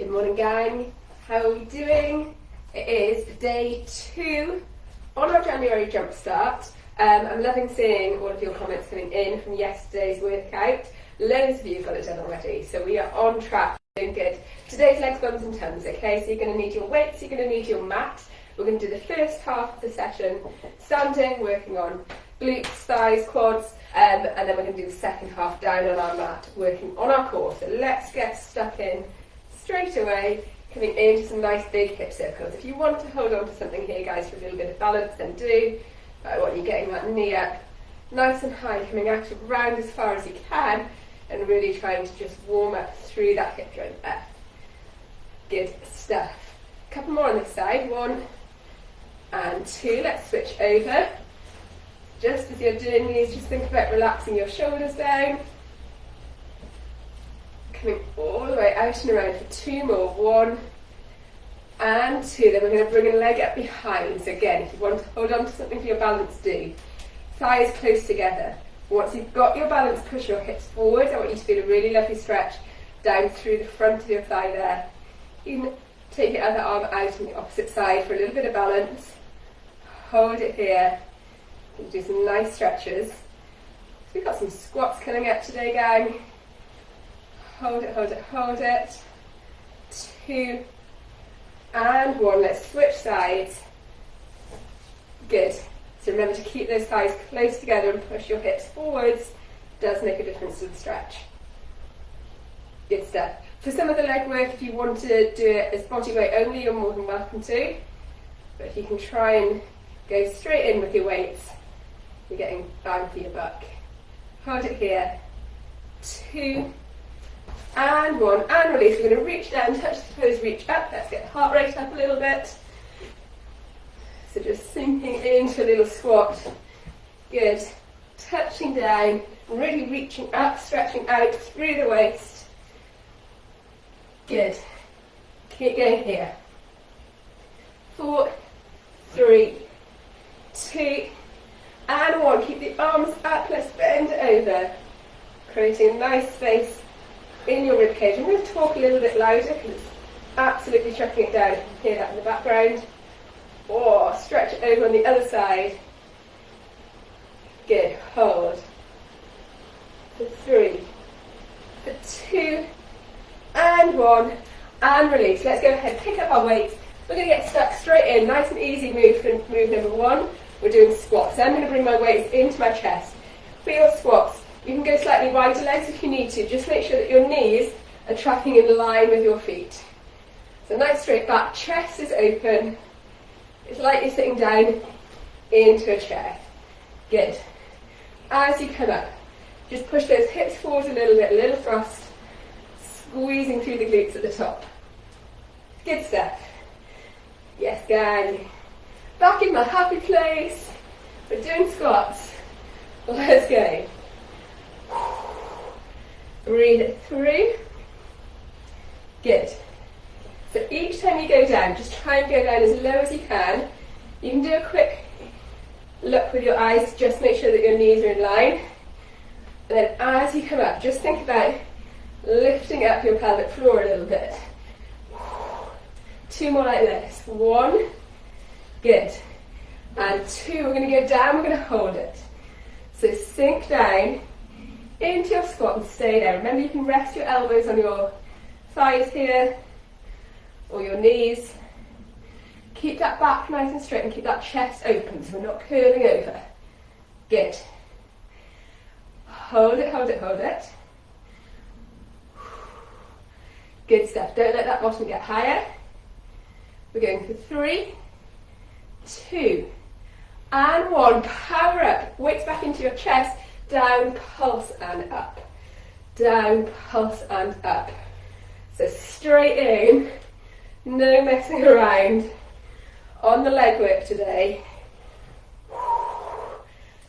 Good morning, gang. How are we doing? It is day 2 on our January jumpstart. I'm loving seeing all of your comments coming in from yesterday's workout. Loads of you have got it done already, so we are on track, doing good. Today's legs, buns and tums, okay? So you're going to need your weights, you're going to need your mat. We're going to do the first half of the session standing, working on glutes, thighs, quads, and then we're going to do the second half down on our mat, working on our core. So let's get stuck in straight away, coming into some nice big hip circles. If you want to hold on to something here, guys, for a little bit of balance, then do. But I want you getting that knee up nice and high, coming out around as far as you can, and really trying to just warm up through that hip joint there. Good stuff. A couple more on this side. 1 and 2. Let's switch over. Just as you're doing these, just think about relaxing your shoulders down. Coming all the way out and around for 2 more. 1 and 2. Then we're going to bring a leg up behind. So again, if you want to hold on to something for your balance, do. Thighs close together. Once you've got your balance, push your hips forward. I want you to feel a really lovely stretch down through the front of your thigh there. You can take your other arm out on the opposite side for a little bit of balance. Hold it here. You can do some nice stretches. So we've got some squats coming up today, gang. Hold it, hold it, hold it. 2 and 1. Let's switch sides. Good. So remember to keep those thighs close together and push your hips forwards. Does make a difference to the stretch. Good stuff. For some of the leg work, if you want to do it as body weight only, you're more than welcome to. But if you can try and go straight in with your weights, you're getting bang for your buck. Hold it here. 2 and 1 and release. We're going to reach down, touch the toes, reach up. Let's get the heart rate up a little bit. So just sinking into a little squat. Good. Touching down, really reaching up, stretching out through the waist. Good. Keep going here. 4, 3, 2 and 1. Keep the arms up. Let's bend over, creating a nice space in your rib cage. I'm going to talk a little bit louder because it's absolutely chucking it down. You can hear that in the background. Or stretch it over on the other side. Good. Hold. For 3, for 2 and 1 and release. Let's go ahead, pick up our weights. We're going to get stuck straight in. Nice and easy move for move number 1. We're doing squats. I'm going to bring my weights into my chest. For your squats, you can go slightly wider legs if you need to. Just make sure that your knees are tracking in line with your feet. So nice straight back, chest is open. It's like you're sitting down into a chair. Good. As you come up, just push those hips forward a little bit, a little thrust, squeezing through the glutes at the top. Good stuff. Yes, gang. Back in my happy place. We're doing squats. Let's go. Breathe it through. Good. So each time you go down, just try and go down as low as you can. You can do a quick look with your eyes, just make sure that your knees are in line. And then as you come up, just think about lifting up your pelvic floor a little bit. 2 more like this. 1. Good. And 2. We're going to go down, we're going to hold it. So sink down into your squat and stay there. Remember, you can rest your elbows on your thighs here, or your knees. Keep that back nice and straight and keep that chest open so we're not curling over. Good. Hold it, hold it, hold it. Good stuff. Don't let that bottom get higher. We're going for 3, 2 and 1. Power up. Weights back into your chest. Down, pulse and up. Down, pulse and up. So straight in. No messing around on the leg work today. Are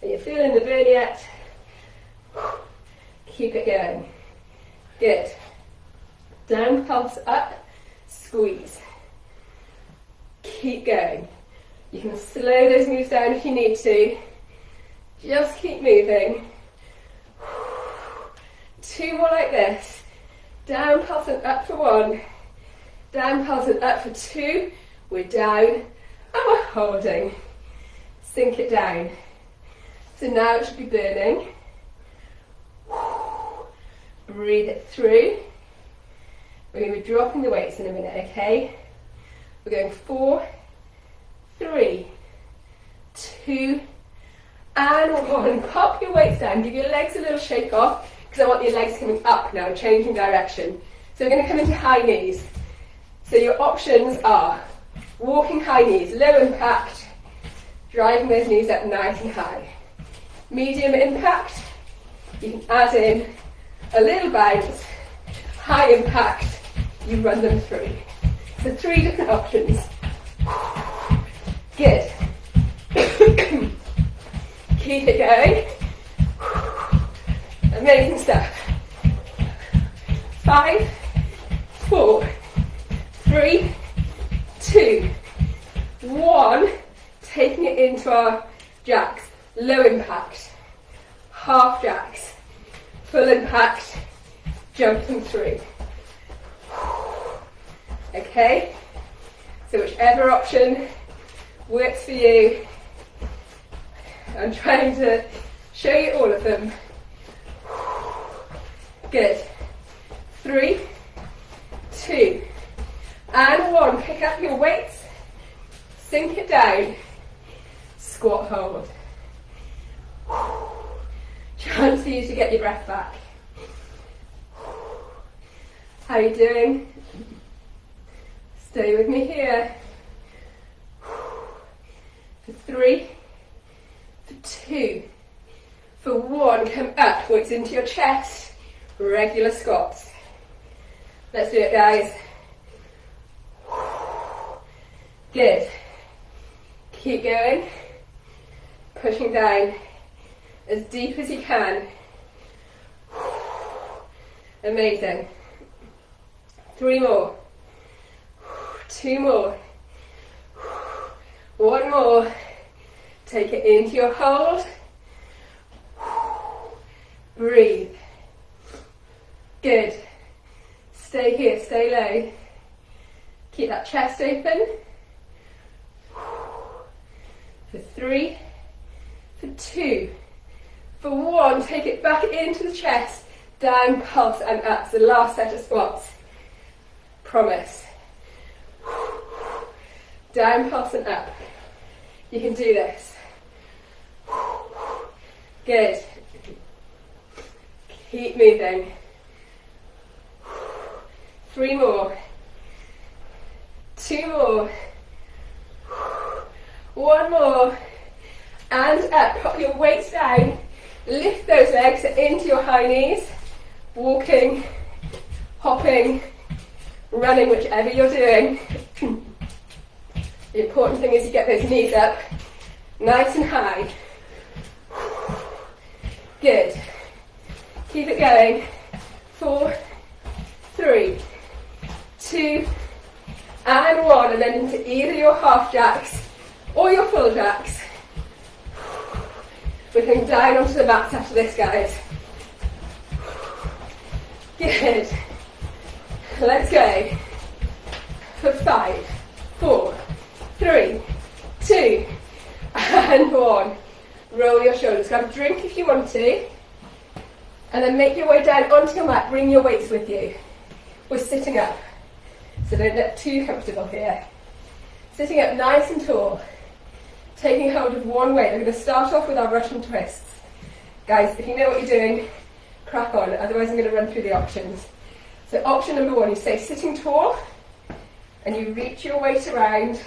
you feeling the burn yet? Keep it going. Good. Down, pulse, up, squeeze. Keep going. You can slow those moves down if you need to. Just keep moving. 2 more like this. Down, pulse and up for 1. Down, pulse and up for 2. We're down and we're holding. Sink it down. So now it should be burning. Breathe it through. We're going to be dropping the weights in a minute, okay? We're going 4, 3, 2, and 1. Pop your weights down. Give your legs a little shake off because I want your legs coming up now, changing direction. So we're going to come into high knees. So your options are walking high knees, low impact, driving those knees up nice and high. Medium impact, you can add in a little bounce. High impact, you run them through. So 3 different options. Good. Keep it going. Amazing stuff. 5, 4, 3, 2, 1. Taking it into our jacks. Low impact. Half jacks. Full impact. Jump them through. Okay? So whichever option works for you. I'm trying to show you all of them. Good. 3, 2, and 1. Pick up your weights. Sink it down. Squat hold. Chance for you to get your breath back. How are you doing? Stay with me here. For 3, for 2, for 1, come up, weights into your chest, regular squats. Let's do it, guys. Good. Keep going. Pushing down as deep as you can. Amazing. 3 more. 2 more. 1 more. Take it into your hold. Breathe. Good. Stay here, stay low. Keep that chest open. For 3, for 2, for 1, take it back into the chest, down, pulse and up. So the last set of squats. Promise. Down, pulse and up. You can do this. Good. Keep moving. 3 more. 2 more. 1 more. And up. Pop your weights down. Lift those legs into your high knees. Walking, hopping, running, whichever you're doing. The important thing is you get those knees up nice and high. Good. Keep it going. 4, 3, 2, and 1. And then into either your half jacks or your full jacks. We're coming down onto the mats after this, guys. Good. Let's go. For 5, 4, 3, 2, and 1. Roll your shoulders. Grab a drink if you want to. And then make your way down onto your mat. Bring your weights with you. We're sitting up. So don't get too comfortable here. Sitting up nice and tall. Taking hold of one weight. We're going to start off with our Russian twists. Guys, if you know what you're doing, crack on. Otherwise I'm going to run through the options. So option number 1, you stay sitting tall. And you reach your weight around.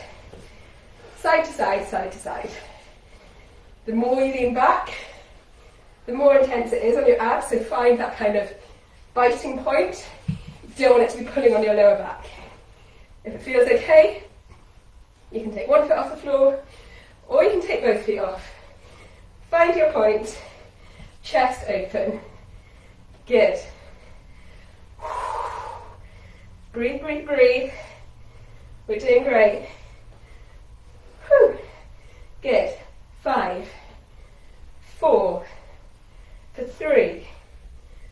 Side to side, side to side. The more you lean back, the more intense it is on your abs, so find that kind of biting point. You don't want it to be pulling on your lower back. If it feels okay, you can take one foot off the floor, or you can take both feet off. Find your point, chest open. Good. Breathe, breathe, breathe. We're doing great. Whew. Good. 5, 4, for 3,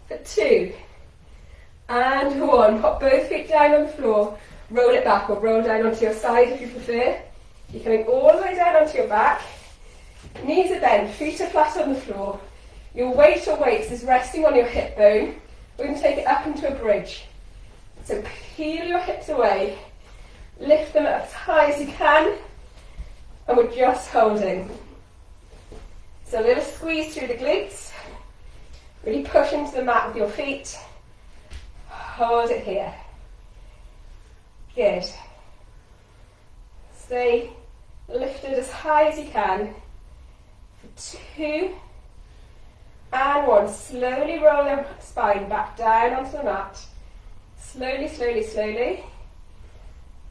for 2, and 1. Pop both feet down on the floor. roll it back or roll down onto your side if you prefer. You're coming all the way down onto your back. Knees are bent, feet are flat on the floor. Your weight or weights is resting on your hip bone. We're going to take it up into a bridge. So peel your hips away, lift them up as high as you can, and we're just holding. So a little squeeze through the glutes. Really push into the mat with your feet. Hold it here. Good. Stay lifted as high as you can. For 2 and 1. Slowly roll the spine back down onto the mat. Slowly, slowly, slowly.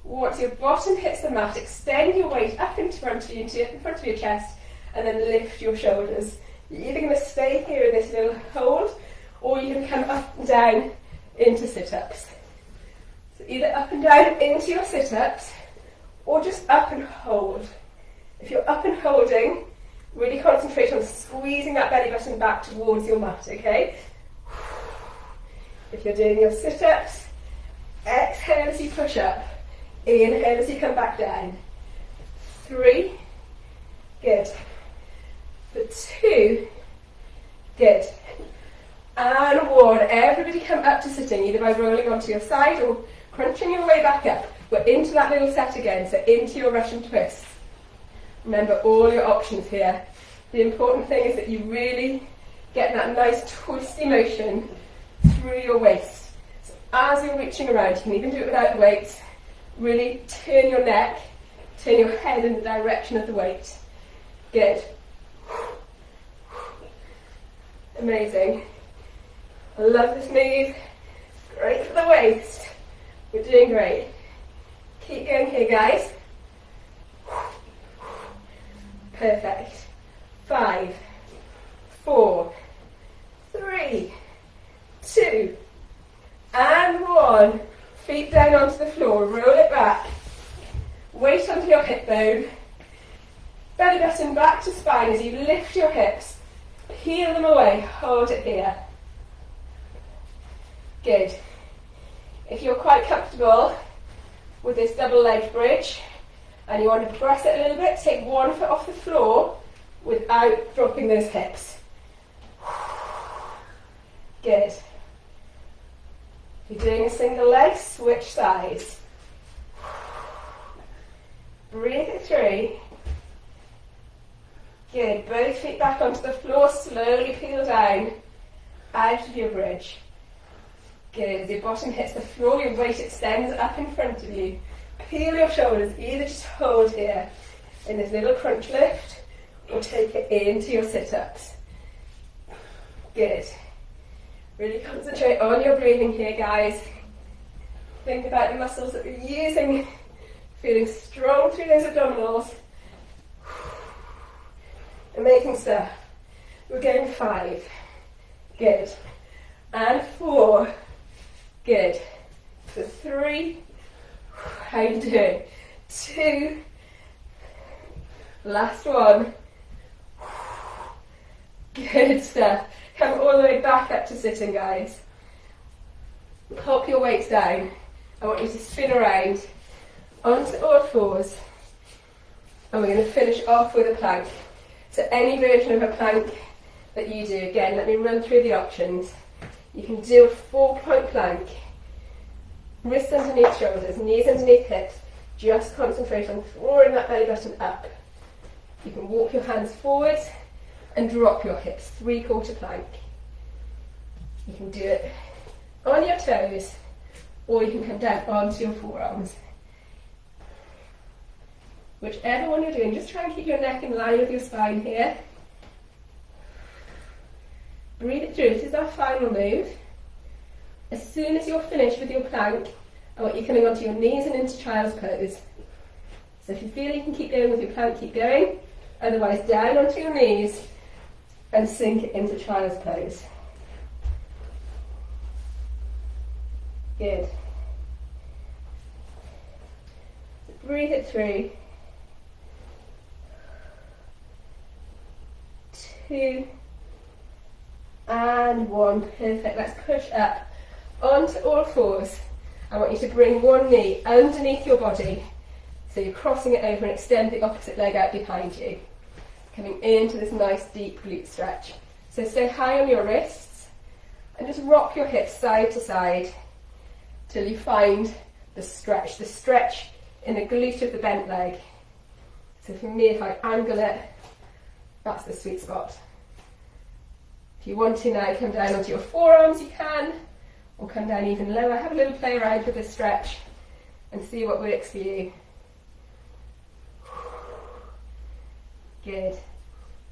Once your bottom hits the mat, extend your weight up in front of you, in front of your chest, and then lift your shoulders. You're either going to stay here in this little hold, or you can come up and down into sit-ups. So either up and down into your sit-ups, or just up and hold. If you're up and holding, really concentrate on squeezing that belly button back towards your mat, okay? If you're doing your sit-ups, exhale as you push up. Inhale as you come back down. 3, good. For 2, good. And 1, everybody come up to sitting, either by rolling onto your side or crunching your way back up. We're into that little set again, so into your Russian twists. Remember all your options here. The important thing is that you really get that nice twisty motion through your waist. So as you're reaching around, you can even do it without weights. Really turn your neck, turn your head in the direction of the weight. Good. Amazing. I love this move. Great for the waist. We're doing great. Keep going here, guys. Perfect. 5, 4, 3, 2, and 1. Feet down onto the floor, roll it back. Weight onto your hip bone. Belly button back to spine as you lift your hips. Peel them away, hold it here. Good. If you're quite comfortable with this double leg bridge and you want to press it a little bit, take one foot off the floor without dropping those hips. Good. If you're doing a single leg, switch sides. Breathe it through. Good. Both feet back onto the floor, slowly peel down out of your bridge. Good. As your bottom hits the floor, your weight extends up in front of you. Peel your shoulders, either just hold here in this little crunch lift or take it into your sit-ups. Good. Really concentrate on your breathing here, guys. Think about the muscles that you're using, feeling strong through those abdominals. Amazing stuff. We're going 5. Good. And 4. Good. For 3. How you doing? 2. Last one. Good stuff. Come all the way back up to sitting, guys. Pop your weights down. I want you to spin around onto all fours. And we're going to finish off with a plank. So any version of a plank that you do, again, let me run through the options. You can do a 4-point plank. Wrists underneath shoulders, knees underneath hips. Just concentrate on drawing that belly button up. You can walk your hands forwards and drop your hips, 3/4 plank. You can do it on your toes, or you can come down onto your forearms. Whichever one you're doing, just try and keep your neck in line with your spine here. Breathe it through. This is our final move. As soon as you're finished with your plank, I want you coming onto your knees and into child's pose. So if you feel you can keep going with your plank, keep going. Otherwise, down onto your knees and sink it into child's pose. Good. Breathe it through. 2 and 1. Perfect. Let's push up onto all fours. I want you to bring one knee underneath your body, so you're crossing it over and extend the opposite leg out behind you, coming into this nice deep glute stretch. So stay high on your wrists and just rock your hips side to side till you find the stretch in the glute of the bent leg. So for me, if I angle it, that's the sweet spot. If you want to now come down onto your forearms, you can, or come down even lower. Have a little play around with this stretch and see what works for you. Good.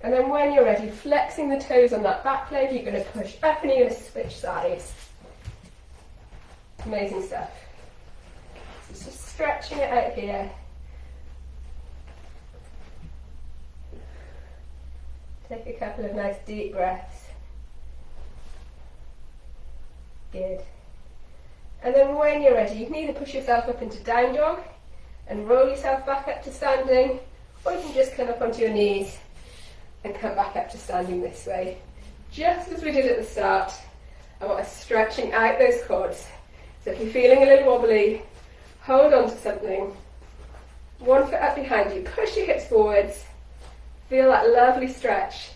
And then when you're ready, flexing the toes on that back leg, you're going to push up and you're going to switch sides. Amazing stuff. So just stretching it out here. Take a couple of nice deep breaths. Good. And then when you're ready, you can either push yourself up into down dog and roll yourself back up to standing, or you can just come up onto your knees and come back up to standing this way. Just as we did at the start, I want us stretching out those quads. So if you're feeling a little wobbly, hold on to something. One foot up behind you, push your hips forwards. Feel that lovely stretch.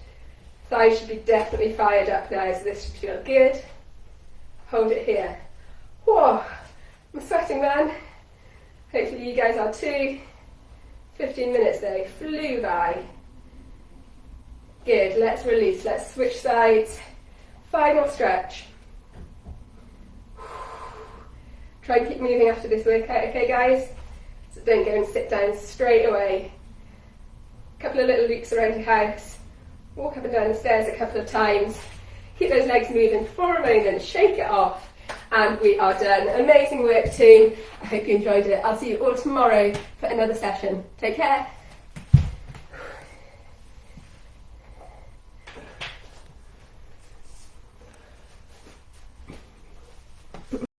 Thighs should be definitely fired up now, so this should feel good. Hold it here. Whoa, I'm sweating, man. Hopefully you guys are too. 15 minutes though, flew by. Good, let's release, let's switch sides. Final stretch. Try and keep moving after this workout, okay guys? So don't go and sit down straight away. A couple of little loops around your house. Walk up and down the stairs a couple of times. Keep those legs moving for a moment, shake it off, and we are done. Amazing work team. I hope you enjoyed it. I'll see you all tomorrow for another session. Take care.